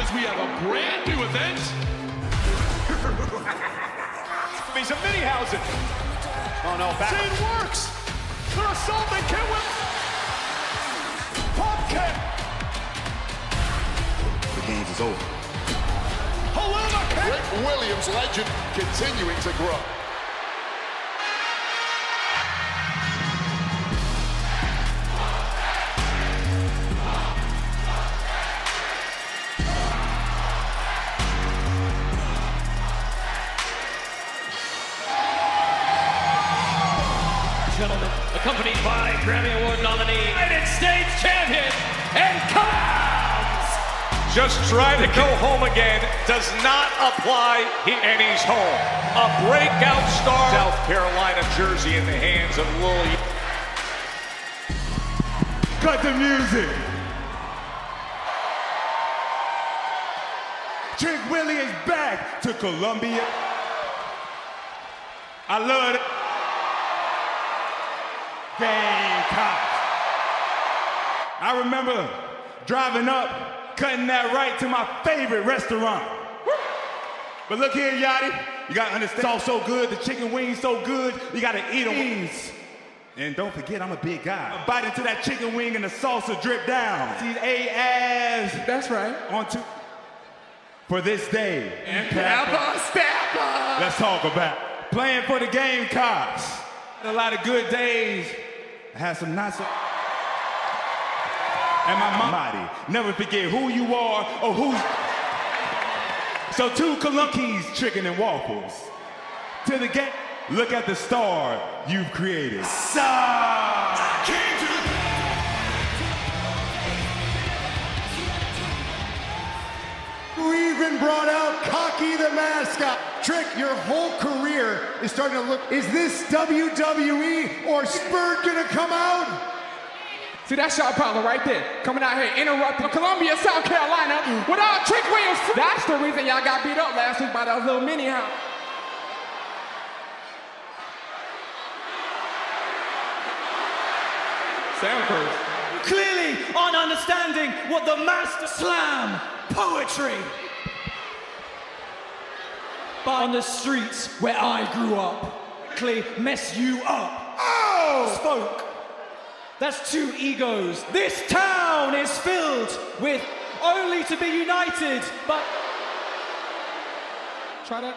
because we have a brand new event. He's a Mini-Hausen. Oh no, back. It works. They're assaulting Kid. Pop kick. The games is over. Haluma kick. Rick Williams, legend, continuing to grow. Gentlemen, accompanied by Grammy Award nominee, United States champion, and comes! Just trying to go home again does not apply, and he's home. A breakout star. South Carolina jersey in the hands of Lil. Cut the music. Trick Willie is back to Columbia. I love it. Gamecocks. I remember driving up, cutting that right to my favorite restaurant. But look here, Yachty, you gotta understand, it's all so good, the chicken wings so good, you gotta eat them. And don't forget, I'm a big guy. I bite into that chicken wing and the salsa drip down. See, A-ass. That's right. On to for this day. And Peppa Steppa. Let's talk about playing for the Gamecocks. A lot of good days. I had some not so. And my body. Never forget who you are or who's. So 2 Colunkies, chicken and waffles. To the game. Look at the star you've created. We even brought out Cocky the mascot. Trick, your whole career is starting to look, is this WWE or Spurt gonna come out? See, that's y'all problem right there. Coming out here interrupting Columbia, South Carolina without Trick Williams. That's the reason y'all got beat up last week by those little Mini-Hausen. Sound curse. Clearly aren't understanding what the Master Slam poetry. But on the streets where I grew up, clearly mess you up. Oh! Spoke. That's 2 egos. This town is filled with only to be united, but... Try that.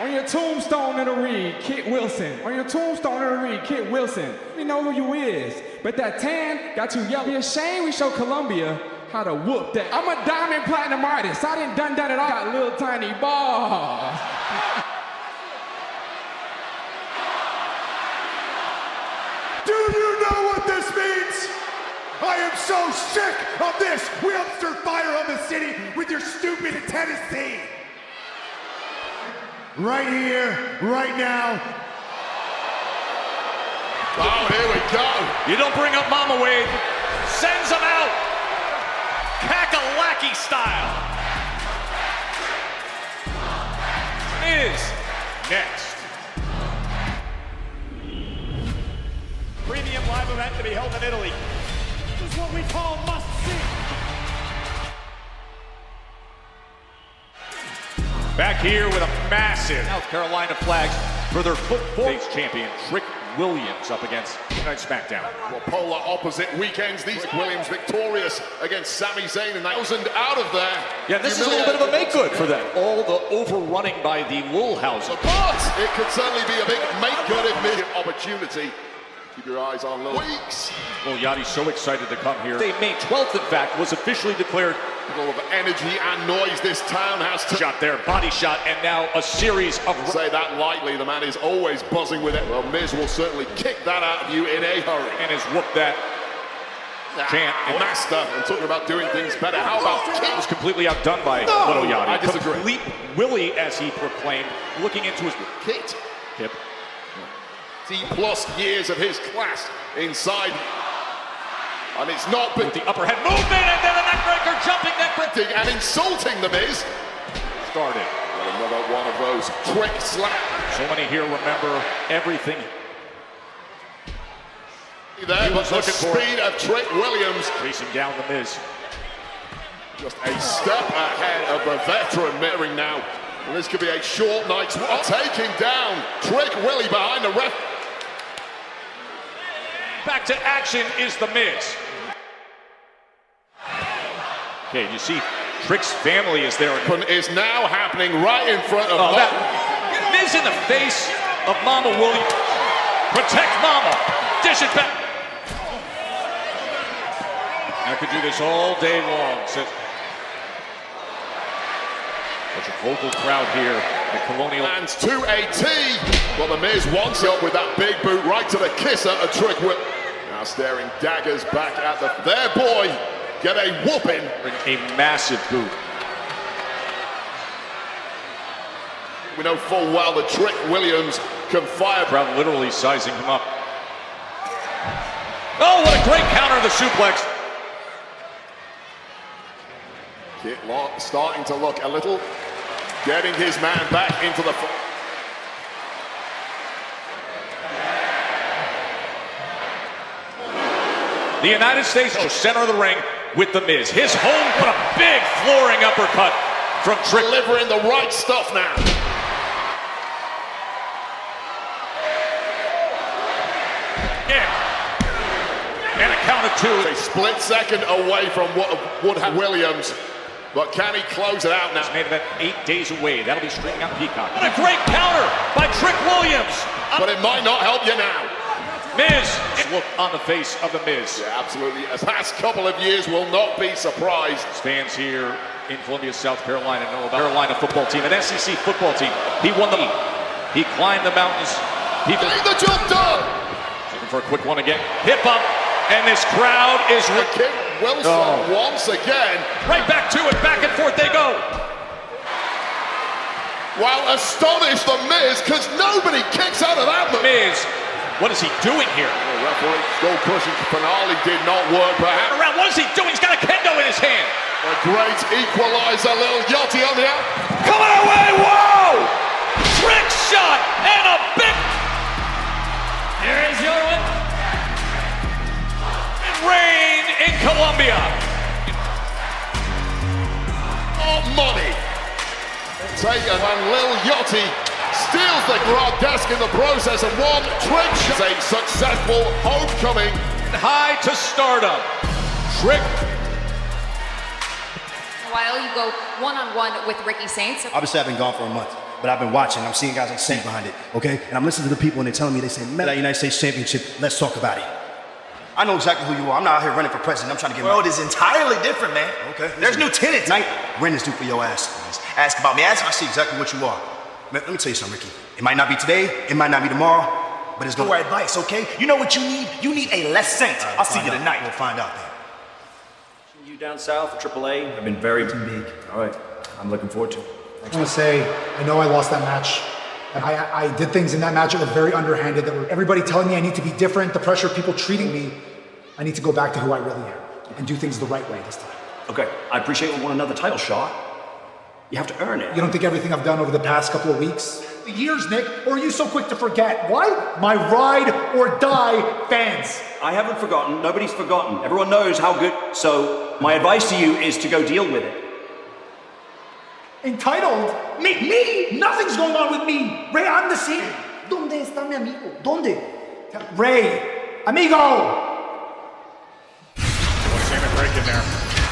On your tombstone it'll read, Kit Wilson. On your tombstone it'll read, Kit Wilson. We know who you is. But that tan got you yellow. Be a shame we show Columbia how to whoop that. I'm a diamond platinum artist. I didn't done it all. Got little tiny balls. Do you know what this means? I am so sick of this Wilmster fire of the city with your stupid Tennessee. Right here, right now. Oh, here we go. You don't bring up Mama Wade. Sends him out. Kakalaki style. Is next. Premium live event to be held in Italy. This is what we call must-see. Back here with a massive South Carolina flags for their football champion, Trick Williams, up against tonight's SmackDown. Well, polar opposite weekends. These Williams victorious against Sami Zayn, and that wasn't out of there. Yeah, this is a little bit of a make-good for them. All the overrunning by the Lulhausen. But it could certainly be a big make-good opportunity. Keep your eyes on Lil Weeks. Well, Yachty's so excited to come here. May 12th, in fact, was officially declared. Full of energy and noise this town has to. Shot there, body shot, and now a series of. Say that lightly, the man is always buzzing with it. Well, Miz will certainly kick that out of you in a hurry. And has whooped that chant. Master, and talking about doing things better. How about Kit? Was completely outdone by Little Yachty. I disagree. Complete Willie, as he proclaimed, looking into his Kit. hip. Plus years of his class inside. And it's not been With the upper head movement and then a neckbreaker, jumping neckbreaker. and insulting the Miz. Started. And another one of those trick slaps. So many here remember everything. There, but the speed of Trick Williams. Chasing down the Miz. Just a step ahead of the veteran Mittering now. And this could be a short night's work. Taking down Trick Willie behind the ref. Back to action is the Miz. Okay, you see Trick's family is there. Is now happening right in front of that. Miz in the face of Mama Williams. Protect Mama. Dish it back. I could do this all day long. Such a vocal crowd here at Colonial. Lands to a T. Well, the Miz wants up with that big boot right to the kisser of Trick Will. Now staring daggers back at their boy. Get a whooping. A massive boot. We know full well that Trick Williams can fire. Crowd literally sizing him up. Oh, what a great counter, the suplex. Kit Lock starting to look a little, getting his man back into the. The United States center of the ring with the Miz. His home put a big flooring uppercut from Trick. Delivering the right stuff now. Yeah. And a count of two. A split second away from what would have Williams. But can he close it out now? It's made about 8 days away. That'll be streaming on Peacock. What a great counter by Trick Williams. But it might not help you now. Miz. Look on the face of the Miz. Yeah, absolutely. The past couple of years will not be surprised. Fans here in Columbia, South Carolina know about Carolina football team, an SEC football team. He won the league. He climbed the mountains. He getting the job done. Looking for a quick one again. Hip up. And this crowd is Kit Wilson once again. Right back to it. Back and forth they go. Wow, astonish the Miz, because nobody kicks out of that. Miz, what is he doing here? The referee skull crushing finale did not work, perhaps. Around, what is he doing? He's got a kendo in his hand. A great equalizer, little Yachty on the out. Coming away, whoa! Trick shot and a big. Here is your one. Rain in Columbia. Oh, money. Taken and Lil Yachty steals the grad desk in the process and one Trick shot. A successful homecoming. High to stardom. Trick. While you go one-on-one with Ricky Saints. Obviously, I've been gone for a month, but I've been watching. I'm seeing guys like Saint behind it, okay? And I'm listening to the people and they're telling me, they say, man, that United States Championship, let's talk about it. I know exactly who you are. I'm not out here running for president. I'm trying to get World is entirely different, man. Okay. There's new tenants. Tonight, rent is due for your ass. Ask about me. Ask. I see exactly what you are. Man, let me tell you something, Ricky. It might not be today, it might not be tomorrow, but it's gonna. For advice, okay? You know what you need? You need a lesson. I'll see you tonight. We'll find out then. You down south at AAA have been very big. All right, I'm looking forward to it. I just want to say, I know I lost that match. And I did things in that match that were very underhanded, that were everybody telling me I need to be different, the pressure of people treating me. I need to go back to who I really am and do things the right way this time. Okay, I appreciate we won another title shot. You have to earn it. You don't think everything I've done over the past couple of weeks? Years, Nick, or are you so quick to forget? Why? My ride or die fans. I haven't forgotten. Nobody's forgotten. Everyone knows how good. So my advice to you is to go deal with it. Entitled? Me? Nothing's going on with me. Ray, I'm the same. ¿Dónde está mi amigo? ¿Dónde? Ray, amigo. Break in there.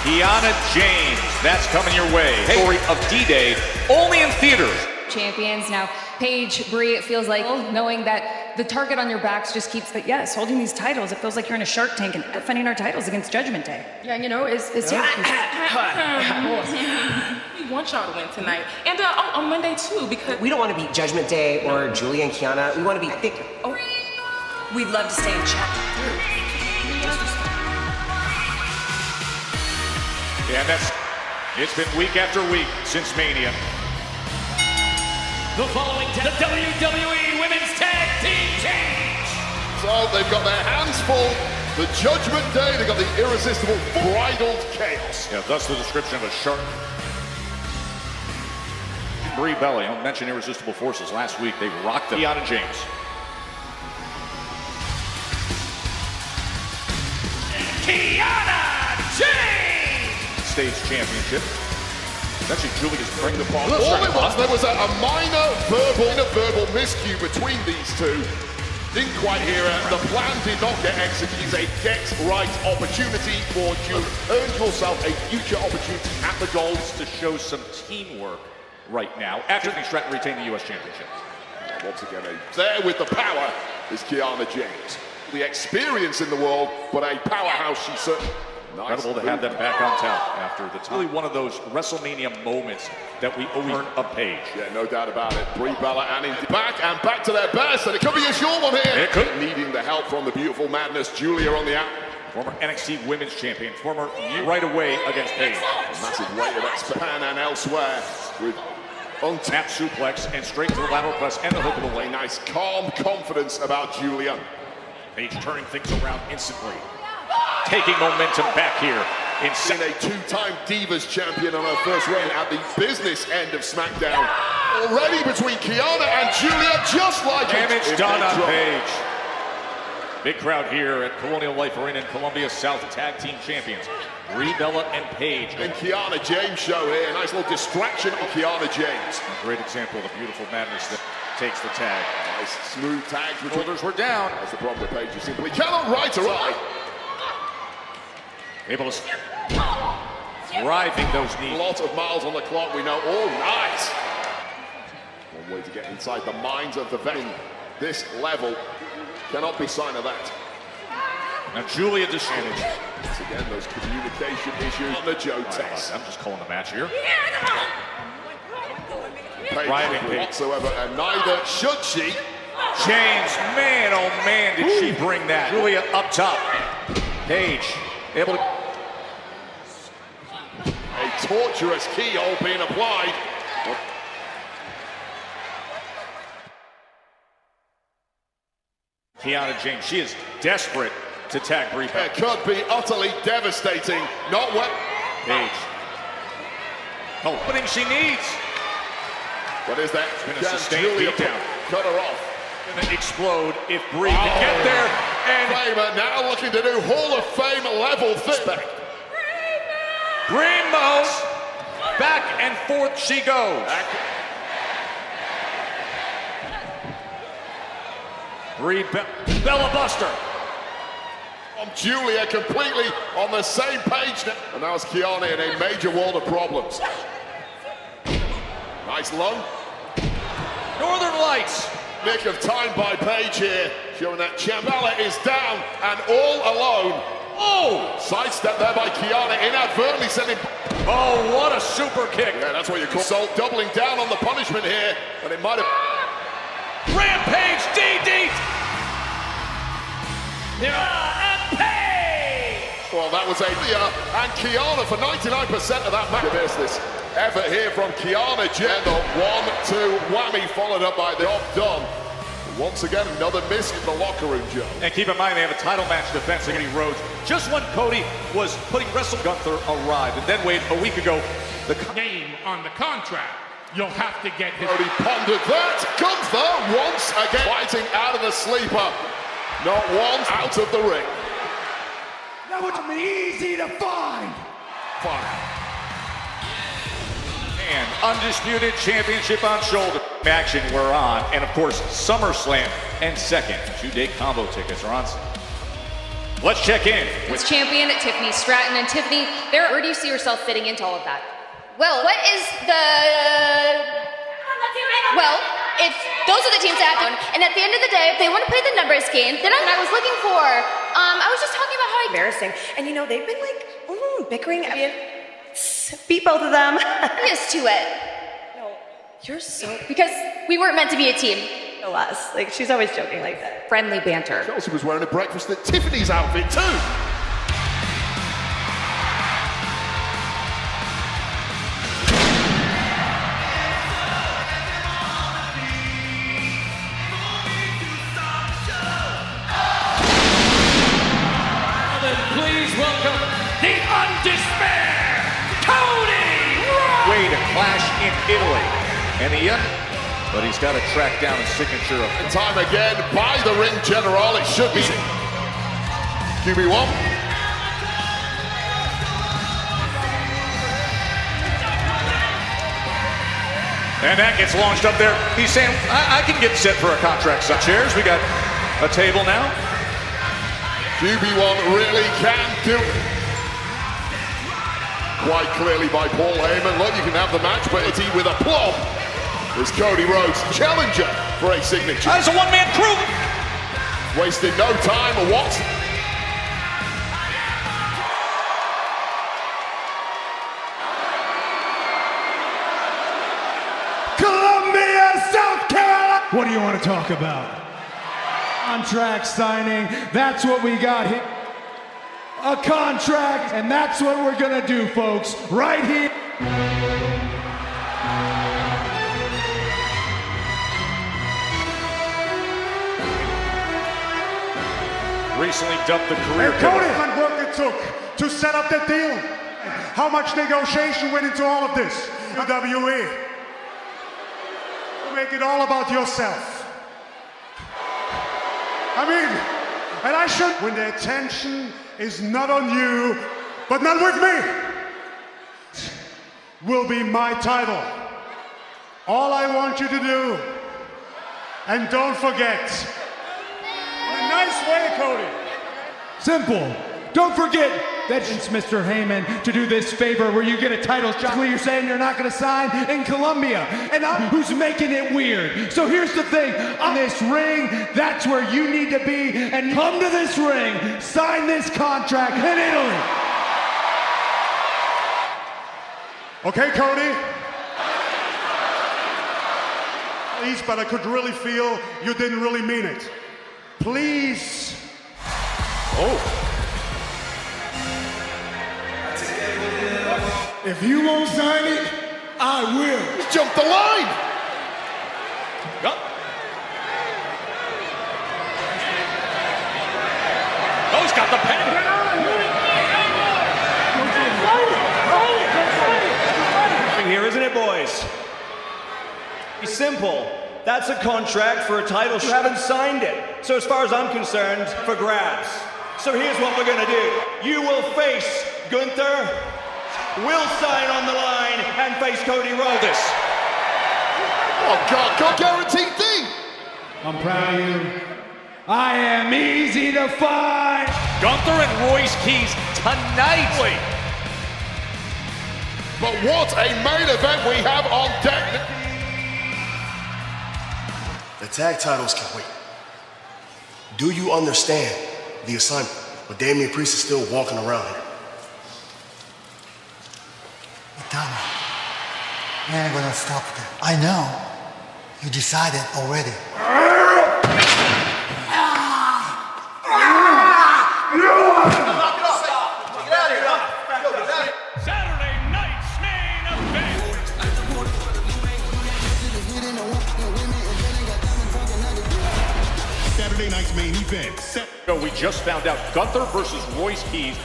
Kiana James, that's coming your way. Story of D-Day, only in theaters. Champions now. Paige, Brie, it feels like knowing that the target on your backs just keeps. But yes, holding these titles, it feels like you're in a Shark Tank and defending our titles against Judgment Day. Yeah, you know, it's We want y'all to win tonight, and on Monday too, because we don't want to beat Judgment Day or Julia and Kiana. We want to be thick. Oh, we'd love to stay in chapter 3. Yeah, it's been week after week since Mania. The following the WWE Women's Tag Team Change. So they've got their hands full. The Judgment Day, they've got the irresistible bridled chaos. Yeah, thus the description of a shark. Brie Bella, I mentioned irresistible forces last week. They rocked Kiana James. Kiana James! Stage championship. Actually, Julia's bringing the ball. All it was, there was a minor verbal miscue between these two. Didn't quite hear it. The plan did not get executed. A get-right opportunity for Julia. Earn yourself a future opportunity at the goals. To show some teamwork right now after Stratton retained the US Championship. Once again, there with the power is Kiana James. The experience in the world, but a powerhouse she certainly. Nice. Incredible to have them back on top after the time. Really one of those WrestleMania moments that we always earn a page. Yeah, no doubt about it. Brie Bella and Indy back to their best, and it could be a short one here. It could. Needing the help from the beautiful Madness, Julia on the out. Former NXT Women's Champion, former right away against Paige. Massive weight of Japan and elsewhere with untap suplex and straight to the lateral press and the hook of the leg. Nice, calm confidence about Julia. Paige turning things around instantly. Taking momentum back here. In a two-time Divas champion on her first reign at the business end of SmackDown. Already between Kiana and Julia, just like damage done on Paige. Big crowd here at Colonial Life Arena in Columbia, South Tag Team Champions. Brie Bella and Paige. And Kiana James show here. Nice little distraction on Kiana James. A great example of the beautiful madness that takes the tag. Nice smooth tags. Shoulders were down. That's the problem with Paige. You simply cannot right her eye. Able to driving those knees. A lot of miles on the clock, we know. Oh, nice. One way to get inside the minds of the veteran. This level cannot be sign of that. Now Julia disadvantage. Once again, those communication issues on the Joe test. I'm just calling the match here. Paige whatsoever, and neither should she. James, man, oh man, did she bring that. Julia up top. Paige able to. A torturous keyhole being applied. Kiana James, she is desperate to tag Brie Bella. It could be utterly devastating. Not what Paige. Opening she needs. What is that? It's been a sustained beatdown. Cut her off. Gonna explode if Brie can get there. And Famer now looking to do Hall of Fame level thing. Primos. Back and forth she goes. Brie Bella Buster. Julia completely on the same page now. And now it's Kiana in a major world of problems. Nice lung. Northern Lights. Nick of time by Paige here, showing that Bella is down and all alone. Oh! Sidestep there by Kiana, inadvertently sending. Oh, what a super kick. Yeah, that's what you call. So doubling down on the punishment here, and it might have. Rampage DD. And Paige. Well, that was a and Kiana for 99% of that match. This effort here from Kiana James. The 1-2 whammy followed up by the job done. Once again, another miss in the locker room, Joe. And keep in mind, they have a title match defense against Rhodes. Just when Cody was putting Wrestle Gunther arrived. And then wait, a week ago, the name on the contract. You'll have to get his. Cody pondered that. Gunther once again fighting out of the sleeper. Not once out of the ring. That would be easy to find. And undisputed championship on shoulder action we're on, and of course SummerSlam and second 2-day combo tickets are on. Let's check in with champion Tiffany Stratton. And Tiffany, where do you see yourself fitting into all of that? Well, what is the? Well, if those are the teams that have, and at the end of the day, if they want to play the numbers game, then I was looking for. I was just talking about how embarrassing, and you know they've been like bickering. Beat both of them. Yes to it. No, you're so because we weren't meant to be a team. No less. Like she's always joking like that. Friendly banter. Chelsea was wearing a breakfast at Tiffany's outfit too. Please welcome the Undisputed Cody Rhodes. Way to clash in Italy, and but he's got to track down a signature of time again by the ring general. It should be QB1. And that gets launched up there. He's saying, I can get set for a contract. Some chairs, we got a table now. QB1 really can do it. Quite clearly by Paul Heyman. Look, you can have the match, but it's with a plop. Is Cody Rhodes challenger for a signature. That's a one-man crew. Wasting no time, or what? South Carolina! What do you want to talk about? Contract signing, that's what we got here. A contract, and that's what we're gonna do, folks, right here. Recently dubbed the career Cody, killer. how much work it took to set up the deal. How much negotiation went into all of this? WWE. Make it all about yourself. I mean, and I should, when the attention is not on you, but not with me, will be my title. All I want you to do, and don't forget, in a nice way, Cody. Simple. Don't forget that it's Mr. Heyman to do this favor where you get a title shot. You're saying you're not going to sign in Colombia, and I'm who's making it weird. So here's the thing: on this ring, that's where you need to be, and come to this ring, sign this contract in Italy. Okay, Cody. Please, but I could really feel you didn't really mean it. Please. Oh. If you won't sign it, I will. Jump the line! Go. Oh, he's got the pen. Here, isn't it, boys? It's simple. That's a contract for a title. You haven't signed it. So as far as I'm concerned, for grabs. So here's what we're gonna do. You will face Gunther, will sign on the line, and face Cody Rhodes. Oh, God, guaranteed thing. I'm proud of you. I am easy to find. Gunther and Royce Keys tonight. But what a main event we have on deck. The tag titles can wait. Do you understand the assignment? But Damian Priest is still walking around here. Tommy, we ain't gonna stop them. I know. You decided already. Saturday night's main event. Saturday night's main event. So we just found out Gunther versus Royce Keys.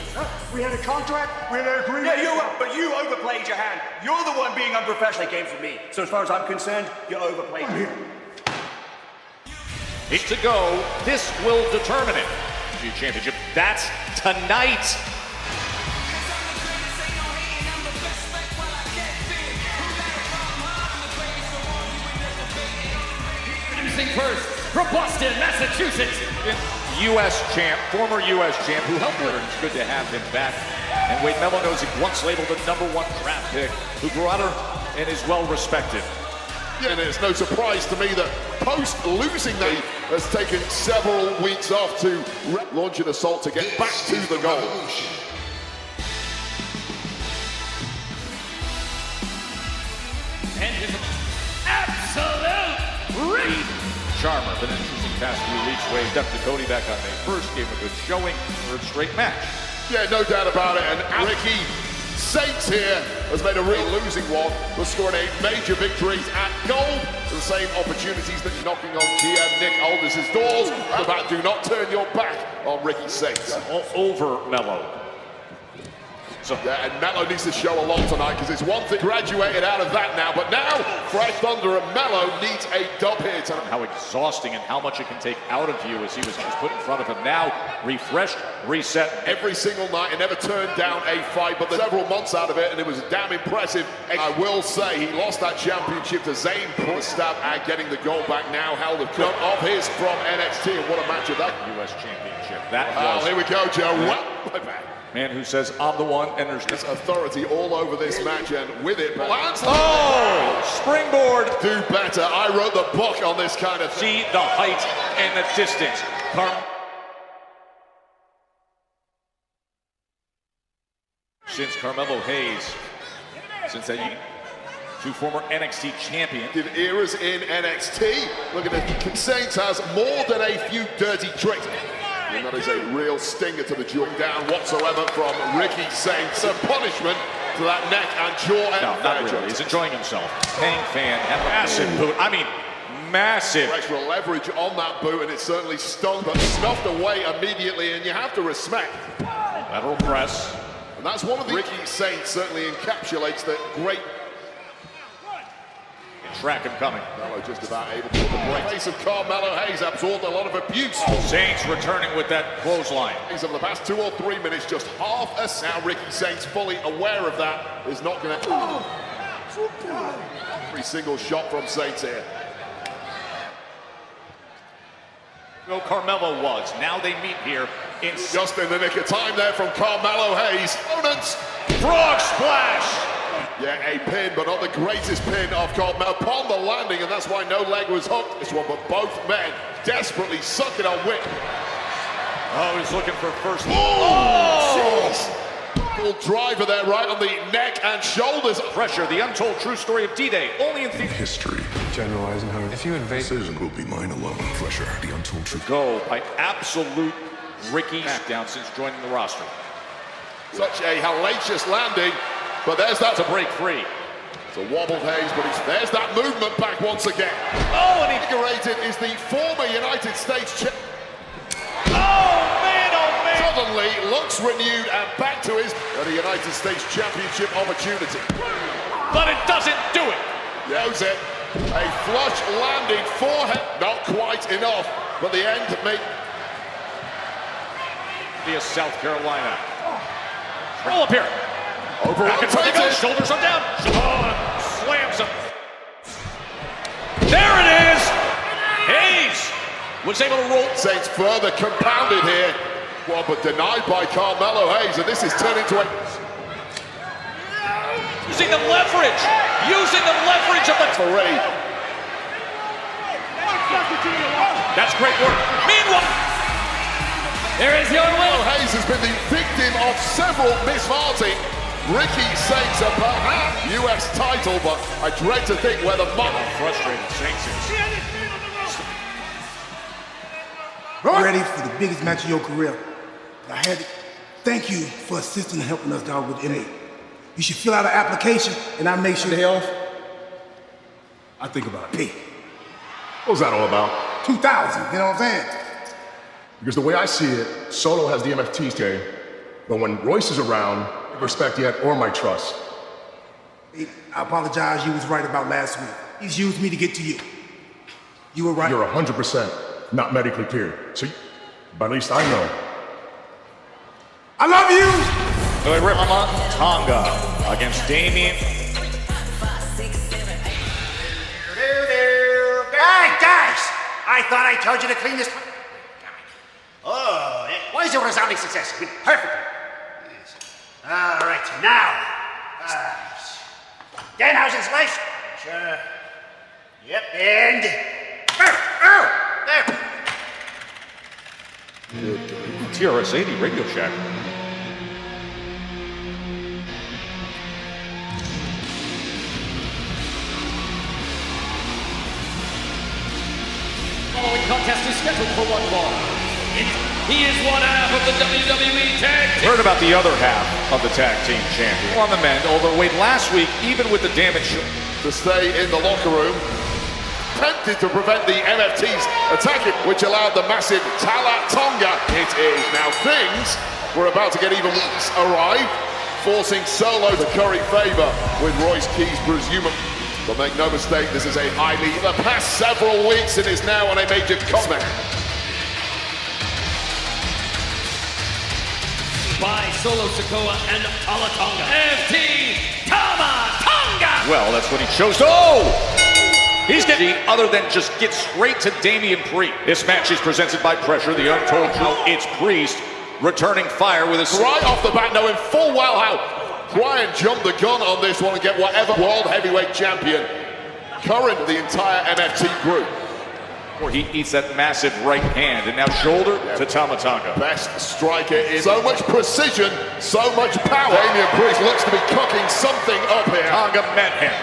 We had a contract. We had an agreement. Yeah, but you overplayed your hand. You're the one being unprofessional. It came from me. So as far as I'm concerned, you overplayed. 8 to go. This will determine it. The championship. That's tonight. First, from Boston, Massachusetts. U.S. champ, former U.S. champ, who helped her, and it's good to have him back. And Wade Mello knows he once labeled the #1 draft pick, who grew out her and is well respected. Yeah, and it's no surprise to me that post losing that has taken several weeks off to launch an assault to get back to the goal. And his absolute read. Charmer, been an interesting past few weeks. Wade up to Cody back on May 1st, gave him a good showing, third straight match. Yeah, no doubt about it. And Ricky Saints here has made a real losing one, but scoring a major victories at Gold. The same opportunities that you're knocking on GM Nick Aldis's doors. About do not turn your back on Ricky Saints. All over Mello. So, yeah, and Mello needs to show a lot tonight because it's one thing graduated out of that now, but now Fresh Thunder and Mello needs a dub here tonight. How exhausting and how much it can take out of you as he was put in front of him. Now, refreshed, reset. Every single night, he never turned down a fight, but there's several months out of it, and it was damn impressive. And I will say, he lost that championship to Zayn, put a stab at getting the gold back now, held a cut of his from NXT, and what a match of that. U.S. Championship. That was... here we go, Joe. Well, my bad. Man who says, I'm the one, and there's authority all over this match, and with it, springboard! Do better. I wrote the book on this kind of thing. See the height and the distance. Since Carmelo Hayes, since that two former NXT champions. Eras in NXT. Look at it, Saints has more than a few dirty tricks. And that is a real stinger to the jaw down whatsoever from Ricky Saints. A punishment to that neck and jaw. No, not really. He's enjoying himself. Paying fan and massive boot. I mean, massive. Extra leverage on that boot, and it certainly stung, but snuffed away immediately. And you have to respect. Lateral press. And that's one of the Ricky Saints certainly encapsulates the great. Track him coming. Mello just about able to put the break. Face of Carmelo Hayes absorbed a lot of abuse. Saints returning with that clothesline. Over the past 2 or 3 minutes, just half a now Ricky Saints fully aware of that is not going to. Every single shot from Saints here. No, Carmelo was. Now they meet here in just in the nick of time there from Carmelo Hayes. Opponents. Frog splash. Yeah, a pin, but not the greatest pin of Carmelo upon the landing, and that's why no leg was hooked. This one, but both men desperately sucking on wit. Oh, he's looking for first. Oh! Full driver there, right on the neck and shoulders. Pressure, the untold true story of D-Day, only in history. General Eisenhower, if you invade, decision will be mine alone. Pressure, the untold truth. Go by absolute Ricky SmackDown since joining the roster. Such a hellacious landing. But there's that to break free. It's a wobbled Hayes, but there's that movement back once again. Oh, and he invigorated is the former United States champ. Oh, man, oh, man. Suddenly looks renewed and back to his United States Championship opportunity. But it doesn't do it. Knows it. A flush landing forehead. Not quite enough, but the end may be a South Carolina. Roll up here. Over back and forth, shoulders are down. Slams him. There it is. Hayes was able to roll. Saints further compounded here. Well, but denied by Carmelo Hayes, and this is turning to a... Using the leverage. Using the leverage of the... Three. That's great work. Meanwhile... There is your win. Hayes has been the victim of several mismarting. Ricky Saints a perhaps U.S. title, but I dread to think where the frustrated Saints is. Ready for the biggest match of your career. I had to thank you for assisting and helping us down with MA. You should fill out an application, and I make sure the hell I think about it. What was that all about? 2,000, you know what I'm saying? Because the way I see it, Solo has the MFTs today, but when Royce is around, respect yet or my trust. I apologize, you was right about last week. He's used me to get to you. You were right. You're 100% not medically cleared. So, but at least I know. I love you! So Rip Tonga against Damien. Hey, guys! I thought I told you to clean this. Oh, why is it a resounding success? Perfect. All right, now, Danhausen's life. Sure. Yep, and there. TRS 80 Radio Shack. Following contest is scheduled for one fall. He is one half of the WWE Tag Team. Heard about the other half of the Tag Team Champion on the mend, although wait, last week, even with the damage to stay in the locker room, attempted to prevent the MFT's attacking, which allowed the massive Tala Tonga. It is now things were about to get even worse. Arrive forcing Solo to curry favor with Royce Keys, presumably. But make no mistake, this is a highly... The past several weeks and is now on a major comeback. By Solo Sikoa and Alatonga. FT Tama-Tonga! Well, that's when he chose to... Oh! He's getting other than just get straight to Damian Priest. This match is presented by Pressure, the Untold Truth. It's Priest returning fire with a... Right off the bat, knowing full well how Brian jumped the gun on this one and get whatever World Heavyweight Champion. Current the entire MFT group. Where he eats that massive right hand, and now shoulder to Tama-Tonga. Best striker is so much precision, so much power. Damian Priest looks to be cooking something up here. Tonga met him.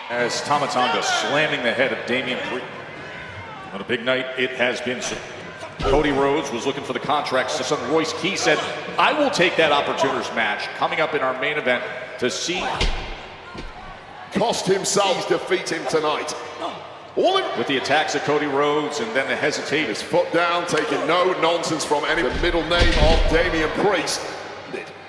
As Tama-Tonga slamming the head of Damian Priest. On a big night, it has been. Cody Rhodes was looking for the contract. So son Royce Key said, I will take that opportunist match coming up in our main event to see. Cost himself defeat him tonight. With the attacks of Cody Rhodes and then the hesitate. His foot down, taking no nonsense from any. The middle name of Damian Priest.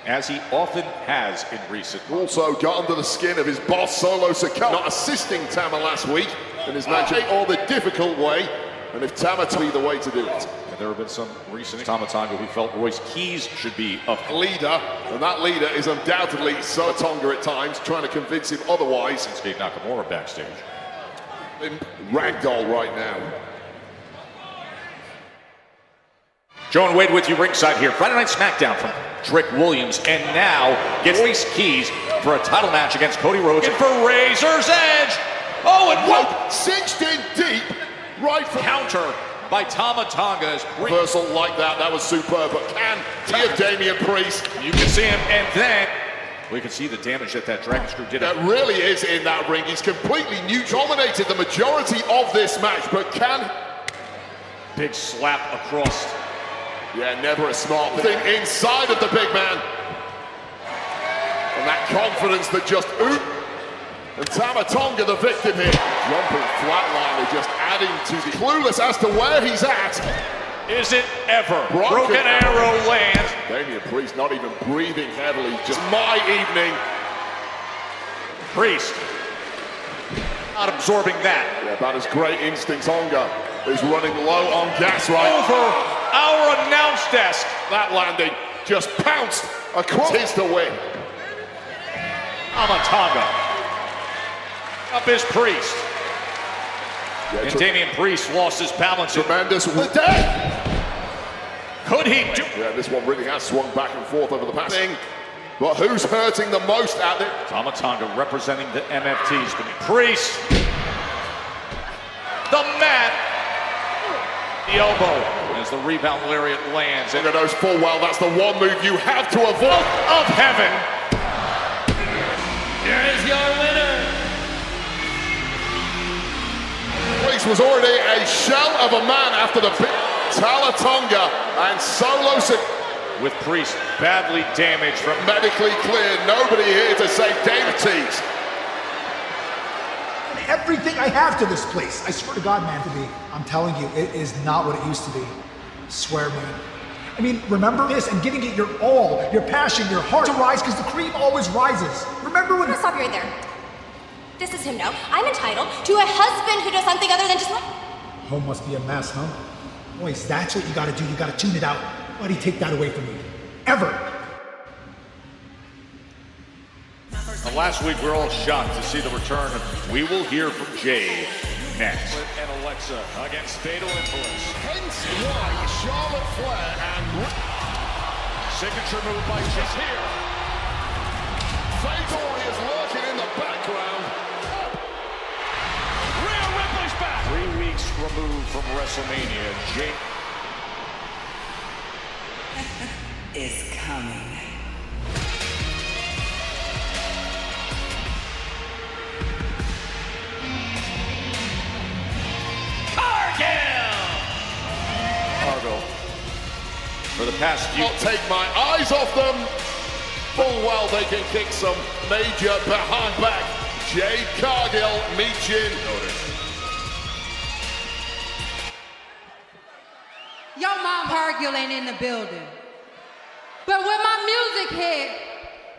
As he often has in recent months. Also got under the skin of his boss, Solo Sikoa. Not assisting Tama last week in his match, or the difficult way. And if Tama be the way to do it. And there have been some recent Tama-Tonga who felt Royce Keys should be a leader, and that leader is undoubtedly Tonga at times, trying to convince him otherwise. It's Gabe Nakamura backstage. In ragdoll right now. Joe and Wade with you ringside here. Friday Night SmackDown from Trick Williams, and now gets Royce Keys for a title match against Cody Rhodes. And for Razor's Edge. Oh, and what? Cinched in deep. Right from counter by Tama-Tonga's reversal like that. That was superb. But can he of Damian Priest? You can see him, and then we can see the damage that Dragon Screw did. That really is in that ring. He's completely dominated the majority of this match, but can big slap across. Yeah, never a smart thing inside of the big man, and that confidence that just oozed. And Tama-Tonga the victim here. Jumping flatliner, just adding to the... Clueless as to where he's at. Is it ever? Broken arrow lands. Damian Priest not even breathing heavily. Just my evening. Priest not absorbing that. Yeah, that is great instincts. Tonga is running low on gas right over our announce desk. That landing just pounced across. His to win. Tama-Tonga. Up his Priest. Yeah, and Damian Priest lost his balance. Tremendous. Could he do? Yeah, this one really has swung back and forth over the past thing. But who's hurting the most at it? Tama-Tonga representing the MFTs. But Priest. The mat. The elbow. As the rebound lariat lands. And it knows full well that's the one move you have to avoid. Of heaven. Here is your winner. Priest was already a shell of a man after the Tama-Tonga and Solo with Priest badly damaged from medically cleared. Nobody here to save Damian Priest. Everything I have to this place. I swear to God, man, I'm telling you, it is not what it used to be. I swear, man. I mean, remember this and giving it your all, your passion, your heart to rise because the cream always rises. Remember when... I'm gonna stop you right there. This is him now. I'm entitled to a husband who does something other than just like... Home must be a mess, huh? Boys, that's what you gotta do. You gotta tune it out. Why'd he take that away from you? Ever. And last week, we were all shocked to see the return of We Will Hear from Jade next. And Alexa against Fatal Influence. Hence why Charlotte Flair and... Signature move by just here. Fatal is lurking in the background. Rhea Ripley's back. 3 weeks removed from WrestleMania, Jade is coming. Cargill. For the past few... I'll take my eyes off them. Full well they can kick some major behind back. Jade Cargill, Michin. Your mom Cargill ain't in the building. But when my music hit,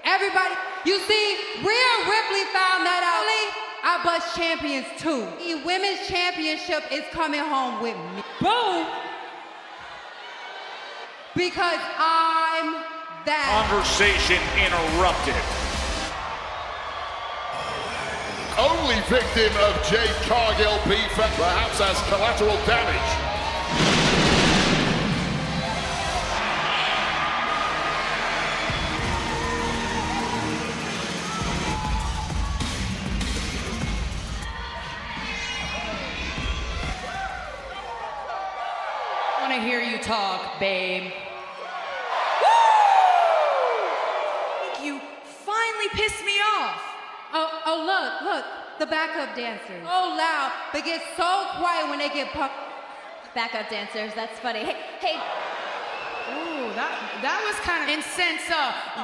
everybody, you see, Rhea Ripley found that out. I bust champions too. The women's championship is coming home with me. Boom. Because I'm that. Conversation interrupted. Only victim of Jade Cargill beef perhaps as collateral damage. I want to hear you talk, babe. You finally pissed me off. Oh, look, the backup dancers. So loud, but get so quiet when they get pumped. Backup dancers, that's funny. Hey. Ooh, that was kind of incensed. Lexi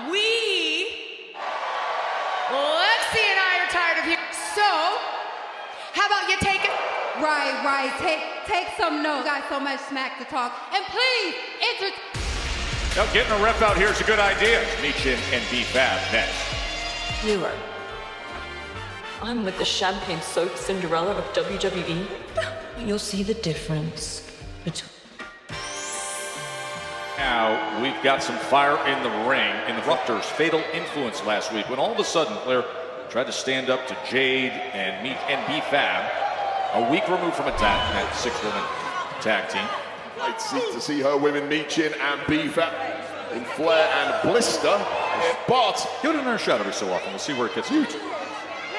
and I are tired of here. So, how about you take it? Right. Take some notes. Got so much smack to talk. And please, Now getting a rep out here is a good idea. Michin and B-Fab next. Viewer, I'm like the champagne-soaked Cinderella of WWE. You'll see the difference between... Now, we've got some fire in the ring in the Ruptor's fatal influence last week when all of a sudden Flair tried to stand up to Jade and B-Fab. A week removed from a tag, that 6-woman tag team. I'd seek to see her women Michin and B-Fab in Flair and Blister, but give it another shot every so often. We'll see where it gets huge.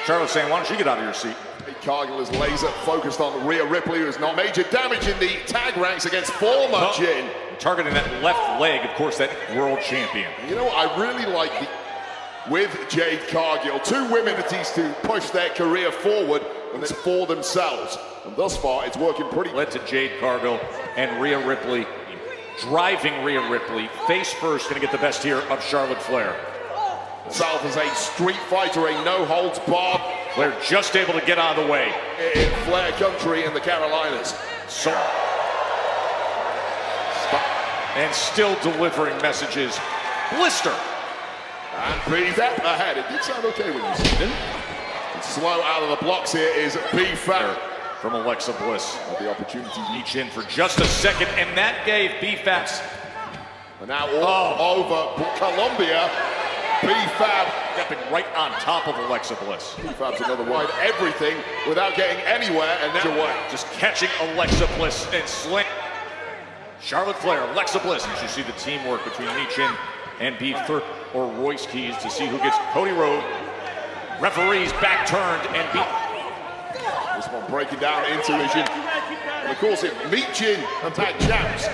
Charlotte's saying, why don't you get out of your seat? Cargill is laser focused on Rhea Ripley, who has not major damage in the tag ranks against former Jin. Targeting that left leg, of course, that world champion. You know what I really like with Jade Cargill, two women that needs to push their career forward and it's for themselves. And thus far, it's working pretty. Led to Jade Cargill and Rhea Ripley, driving Rhea Ripley face first, going to get the best here of Charlotte Flair. South is a street fighter, a no-holds-barred. Flair just able to get out of the way. In Flair country in the Carolinas. So, and still delivering messages. Blister. And B-Fab ahead. It did sound okay when you said it. Slow out of the blocks here is B-Fab. From Alexa Bliss. The opportunity. Reach in for just a second, and that gave B-Fab. And now all over Columbia. B-Fab stepping right on top of Alexa Bliss. B-Fab's another wide everything without getting anywhere, and now away. Just catching Alexa Bliss and sling. Charlotte Flair, Alexa Bliss. You should see the teamwork between Michin and B-Fab or Royce Keys to see who gets Cody Rhodes. Referees back turned and this one breaking down into Michin. And of course, if Michin and tag champs,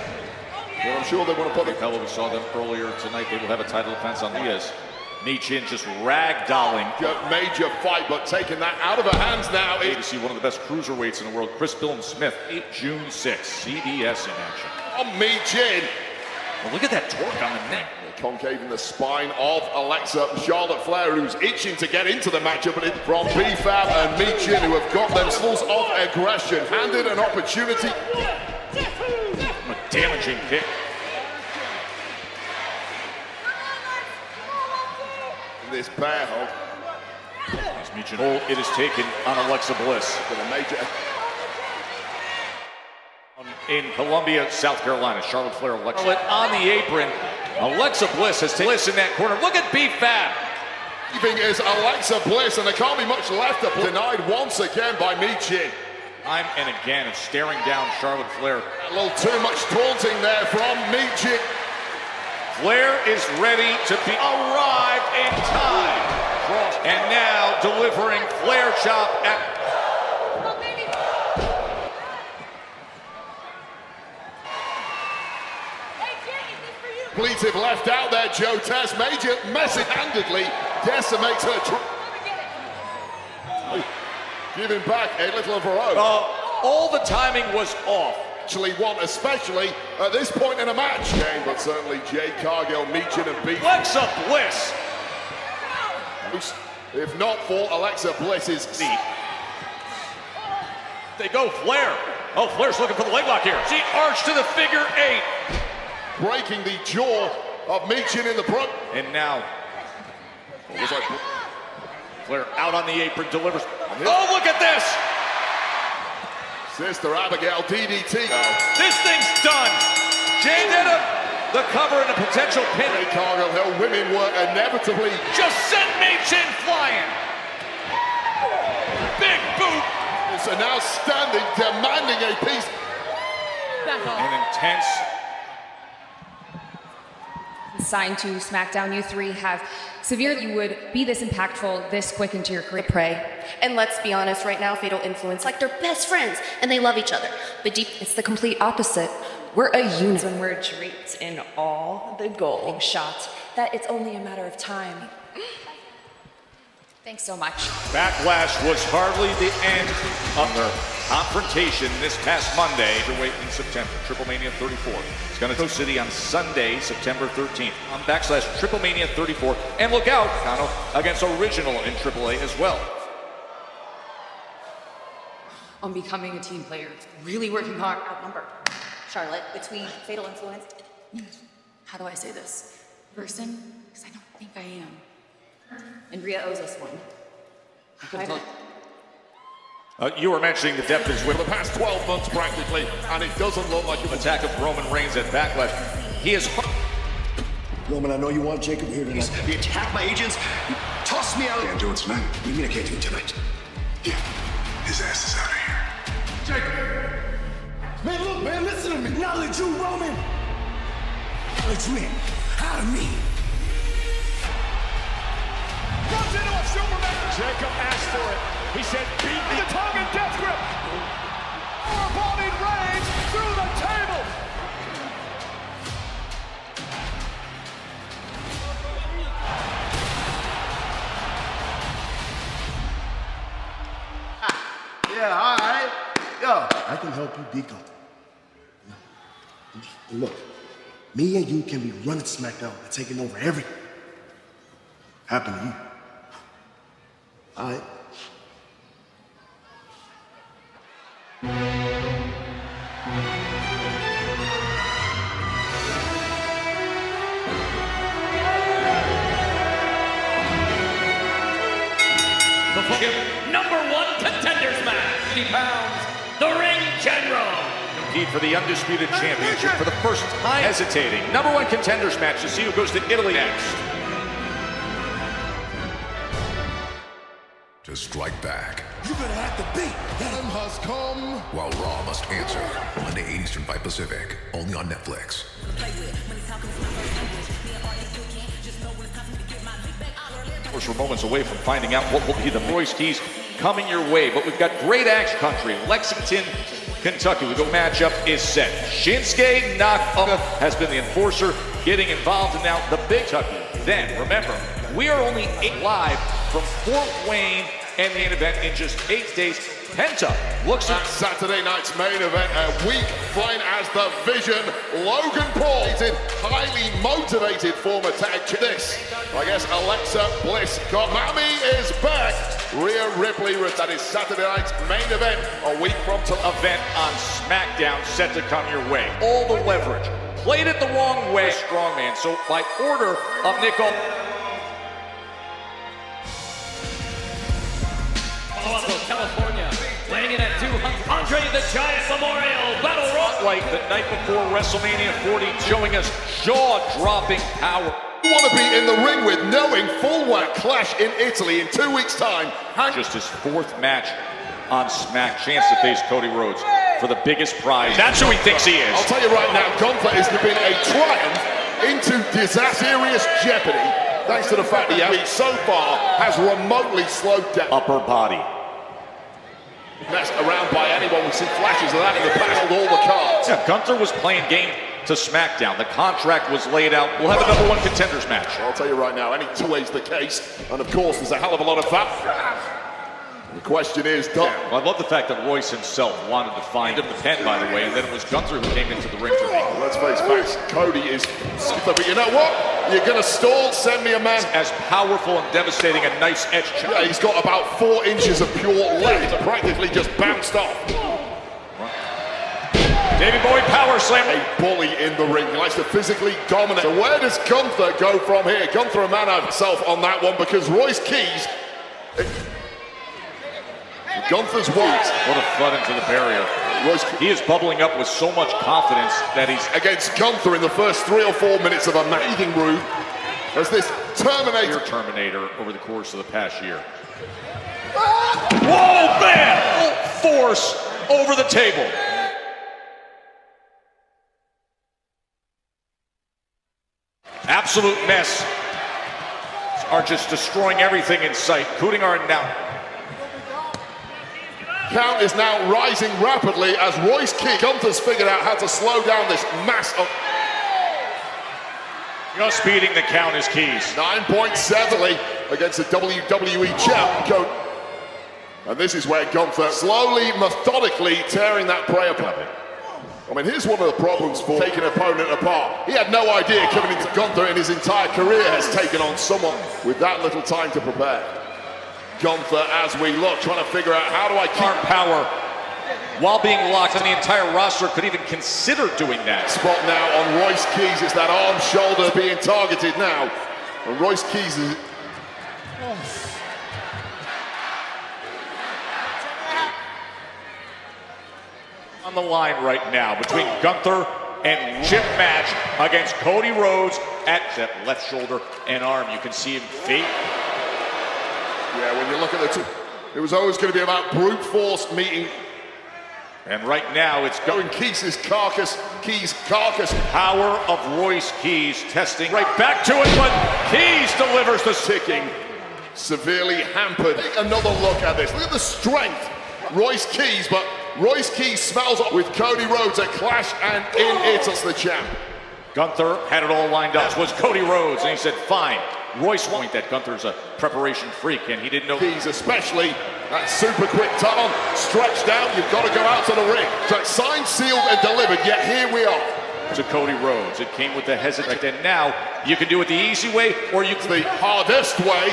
well, I'm sure they want to put it. We saw them earlier tonight. They will have a title defense on Diaz. Michin just ragdolling. Major fight, but taking that out of her hands now. To see one of the best cruiserweights in the world, Chris Smith, June 6th, CBS in action. Michin. Well, look at that torque on the neck. Concave in the spine of Alexa. Charlotte Flair, who's itching to get into the matchup, but it's from B-Fab and Michin, who have got themselves off aggression, handed an opportunity. A damaging kick. This bear hug. As Michin, it is taken on Alexa Bliss. With a major. In Columbia, South Carolina, Charlotte Flair, Alexa on the apron. Alexa Bliss has taken Bliss in that corner. Look at B-Fab. Leaving is Alexa Bliss, and there can't be much left. Denied once again by Michin. Time and again of staring down Charlotte Flair. A little too much taunting there from Michin. Flair is ready to be arrived in time. And now delivering Flair chop at... Completive left out there, Joe Tess. Major messy-handedly decimates her. Giving back a little of her own. All the timing was off. Actually won, especially at this point in a match game, but certainly Jade Cargill, Michin, and B. Alexa Bliss. If not for Alexa Bliss's seat. They go Flair. Flair's looking for the leg lock here. She arched to the figure 8. Breaking the jaw of Michin in the front. And now, it was like Flair out on the apron, delivers. Oh, look at this! Sister Abigail DDT. This thing's done. Jane did the cover and a potential pin. Cargill Hill women were inevitably just sent Michin flying. Big boot. So now standing, demanding a piece. An intense. Signed to SmackDown, you three have severe. You would be this impactful, this quick into your career. Pray. And let's be honest, right now, Fatal Influence, like they're best friends and they love each other. But deep, it's the complete opposite. We're a unit. When we're draped in all the gold shot, that it's only a matter of time. Thanks so much. Backlash was hardly the end of their confrontation this past Monday. Wait in September, Triple Mania 34. It's going to go City on Sunday, September 13th. On / Triple Mania 34. And look out, Kano against Original in AAA as well. On becoming a team player, really working hard. Outnumbered. Charlotte, between Fatal Influence. How do I say this? Person? Because I don't think I am. And Rhea owes us one. You were mentioning the depth is with the past 12 months practically, and it doesn't look like an attack of Roman Reigns at Backlash. He is. Roman, I know you want Jacob here tonight. You attacked my agents. You tossed me out. Can't do it tonight. What do you mean I can't do it tonight? Yeah, his ass is out of here. Jacob! Man, look, man, listen to me. Knowledge you, Roman. Knowledge me. Out of me. Comes into a Superman. Jacob asked for it. He said, beat me. The tongue and death grip. Overbodied Reigns through the table. Yeah, all right. Yo, I can help you be comfortable. And look, me and you can be running SmackDown and taking over everything. Happen to you. All right. #1 contenders match. 50 pounds. The Ring General. Compete for the undisputed championship for the first time. Hesitating. #1 contenders match to see who goes to Italy next. To strike back. You're gonna have to beat. Time has come. While Raw must answer. Monday, 8 Eastern by Pacific. Only on Netflix. Of course, we're moments away from finding out what will be the Royce Keys coming your way. But we've got great action country. Lexington, Kentucky. The matchup is set. Shinsuke Nakamura has been the enforcer, getting involved, and now the Big Tucky. Then, remember, we are only 8 live from Fort Wayne and the main event in just 8 days. Penta looks at Saturday night's main event, a week flying as the Vision. Logan Paul, highly motivated former tag champ. This, I guess, Alexa Bliss. Mami is back. Rhea Ripley, that is Saturday night's main event, a week from event on SmackDown set to come your way. All the leverage. Played it the wrong way. Strongman. So by order of Nicole. California, weighing in at 200. Andre the Giant Memorial Battle Royal. Like the night before WrestleMania 40, showing us jaw-dropping power. You want to be in the ring with, knowing full well Clash in Italy in 2 weeks' time. Just his 4th match on Smack. Chance to face Cody Rhodes for the biggest prize. That's who he thinks he is. I'll tell you right now, Gunther has been a triumph into disaster, serious jeopardy, thanks to the fact that he so far has remotely slowed down. Upper body. Messed around by anyone. We've seen flashes of that in the past, all the cards. Yeah, Gunther was playing game to SmackDown. The contract was laid out. We'll have a #1 contenders match. I'll tell you right now, any two ways the case. And of course, there's a hell of a lot of that. The question is, well, I love the fact that Royce himself wanted to find him the pen, by the way, and then it was Gunther who came into the ring to well, let's face facts, Cody is... But you know what? You're going to stall, send me a man. As powerful and devastating a nice edge. Yeah, he's got about 4 inches of pure left. Practically just bounced off. Davey Boy power slam. A bully in the ring. He likes to physically dominate. So where does Gunther go from here? Gunther a man of himself on that one because Royce Keys. Gunther's wins. What a flood into the barrier. He is bubbling up with so much confidence that he's against Gunther in the first 3 or 4 minutes of a mating room as this Terminator over the course of the past year. Whoa, man! Force over the table. Absolute mess. Are just destroying everything in sight, including our now. Count is now rising rapidly as Royce Keys. Gunther's figured out how to slow down this mass of... Just speeding the count is Keys. 9.7 against the WWE champ. And this is where Gunther slowly, methodically tearing that prey apart. I mean, here's one of the problems for taking an opponent apart. He had no idea coming into Gunther in his entire career has taken on someone with that little time to prepare. Gunther, as we look, trying to figure out how do I keep power while being locked, and the entire roster could even consider doing that. Spot now on Royce Keys. It's that arm shoulder being targeted now. And Royce Keys is... on the line right now between Gunther and chip match against Cody Rhodes at that left shoulder and arm. You can see him fade. Yeah, when you look at the two, it was always going to be about brute force meeting. And right now it's going Keys' carcass. Keys' carcass. Power of Royce Keys testing right back to it, but Keys delivers the ticking. Severely hampered. Take another look at this. Look at the strength. Royce Keys, but Royce Keys smells up with Cody Rhodes at Clash and in it's the champ. Gunther had it all lined up. This was Cody Rhodes, and he said, fine. Royce point that Gunther's a preparation freak, and he didn't know. Keys especially, that super quick tunnel, stretched out, you've got to go out to the ring. So it's signed, sealed, and delivered, yet here we are. To Cody Rhodes, it came with the hesitation, and now you can do it the easy way, or you can... The hardest way.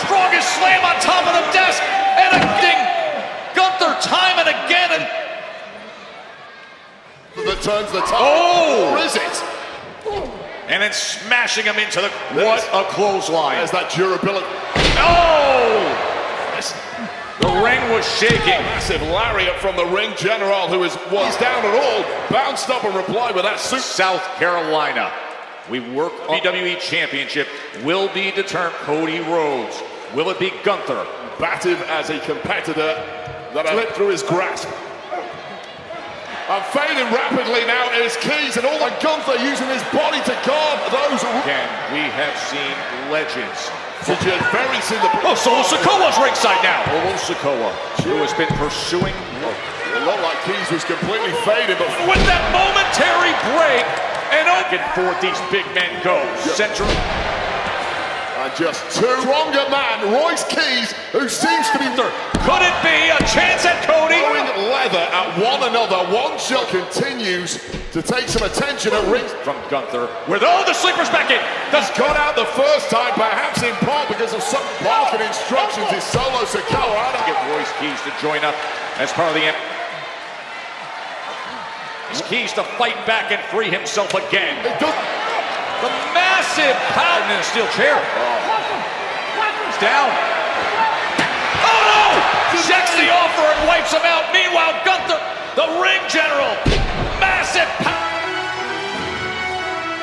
Strongest slam on top of the desk, and a ding! Gunther time and again, and... That turns the time. Oh! Or is it? And then smashing him into the... What a clothesline. There's that durability. Oh! The ring was shaking. Massive lariat from the ring general who was down at all. Bounced up and replied with that suit. South Carolina. We work on the WWE Championship. Will be determined. Cody Rhodes. Will it be Gunther? Batted as a competitor that slipped through his grasp. And fading rapidly now is Keys and all, and Gunther using his body to guard those. Again, we have seen legends. Very soon the... Oh, Solo Sikoa's ringside now. Solo Sikoa, who has been pursuing... It looked like Keys was completely faded, but... With that momentary break, and back and forth these big men go. Central... And just too stronger man, Royce Keys, who seems to be... Could it be a chance at Cody? Throwing leather at one another. One shot continues to take some attention at rings. From Gunther, with all the sleepers back in. That's got out the first time, perhaps in part because of some barking instructions is Solo Sikoa. I don't get Royce Keys to join up as part of the... It's Keys to fight back and free himself again. The massive power in a steel chair. He's down. Oh no! Checks the offer and wipes him out. Meanwhile, Gunther, the ring general, massive power.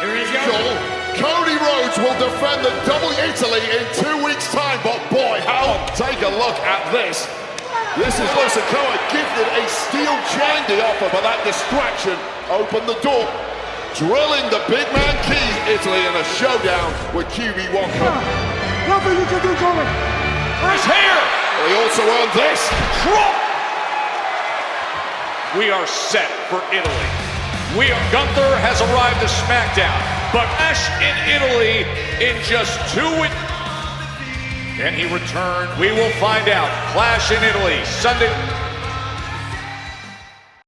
Here he goes. Cody Rhodes will defend the Italy in 2 weeks' time, but boy, take a look at this. This is where Sikoa gifted a steel chain the offer, but that distraction opened the door. Drilling the big man Keys, Italy in a showdown with QB1. Nothing you can do, Cody. He's here. He also earned this. We are set for Italy. Gunther has arrived to SmackDown, but Clash in Italy in just 2 weeks. Can he return? We will find out. Clash in Italy, Sunday.